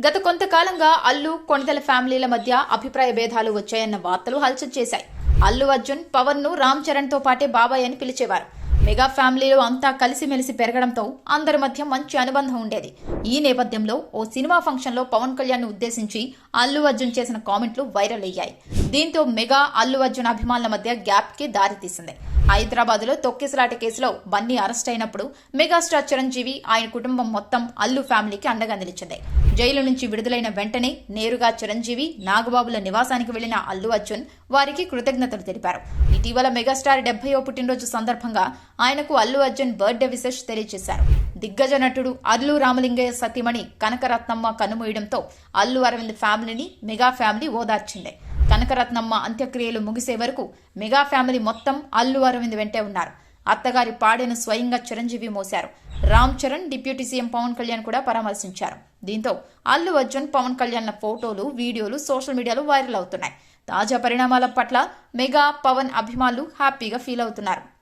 గత కొంతకాలంగా అల్లు కొణిదెల ఫ్యామిలీల మధ్య అభిప్రాయ భేదాలు వచ్చాయన్న వార్తలు హల్చల్ చేశాయి. అల్లు అర్జున్ పవన్ ను రామ్ చరణ్ తో పాటే బాబాయ్ అని పిలిచేవారు. మెగా ఫ్యామిలీలో అంతా కలిసిమెలిసి పెరగడంతో అందరి మధ్య మంచి అనుబంధం ఉండేది. ఈ నేపథ్యంలో ఓ సినిమా ఫంక్షన్ లో పవన్ కళ్యాణ్ ను ఉద్దేశించి అల్లు అర్జున్ చేసిన కామెంట్లు వైరల్ అయ్యాయి. దీంతో మెగా అల్లు అర్జున్ అభిమానుల మధ్య గ్యాప్ కి దారితీసింది. హైదరాబాద్ లో తొక్కిసలాట కేసులో బన్నీ అరెస్ట్ అయినప్పుడు మెగాస్టార్ చిరంజీవి ఆయన కుటుంబం మొత్తం అల్లు ఫ్యామిలీకి అండగా నిలిచింది. జైలు నుంచి విడుదలైన వెంటనే నేరుగా చిరంజీవి, నాగబాబుల నివాసానికి వెళ్లిన అల్లు అర్జున్ వారికి కృతజ్ఞతలు తెలిపారు. ఇటీవల మెగాస్టార్ 70వ పుట్టినరోజు సందర్భంగా ఆయనకు అల్లు అర్జున్ బర్త్డే విషెస్ తెలియజేశారు. దిగ్గజ నటుడు అల్లు రామలింగయ్య సతీమణి కనకరత్నమ్మ కన్నుమూయడంతో అల్లు అరవింద్ ఫ్యామిలీని మెగా ఫ్యామిలీ ఓదార్చింది. కనకరత్నమ్మ అంత్యక్రియలు ముగిసే వరకు మెగా ఫ్యామిలీ మొత్తం అల్లు అరవింద్ వెంటే ఉన్నారు. అత్తగారి పాడెను స్వయంగా చిరంజీవి మోశారు. రామ్ చరణ్, డిప్యూటీ సీఎం పవన్ కళ్యాణ్ కూడా పరామర్శించారు. దీంతో అల్లు అర్జున్, పవన్ కళ్యాణ్ల ఫోటోలు, వీడియోలు సోషల్ మీడియాలో వైరల్ అవుతున్నాయి. తాజా పరిణామాల పట్ల మెగా, పవన్ అభిమానులు హ్యాపీగా ఫీల్ అవుతున్నారు.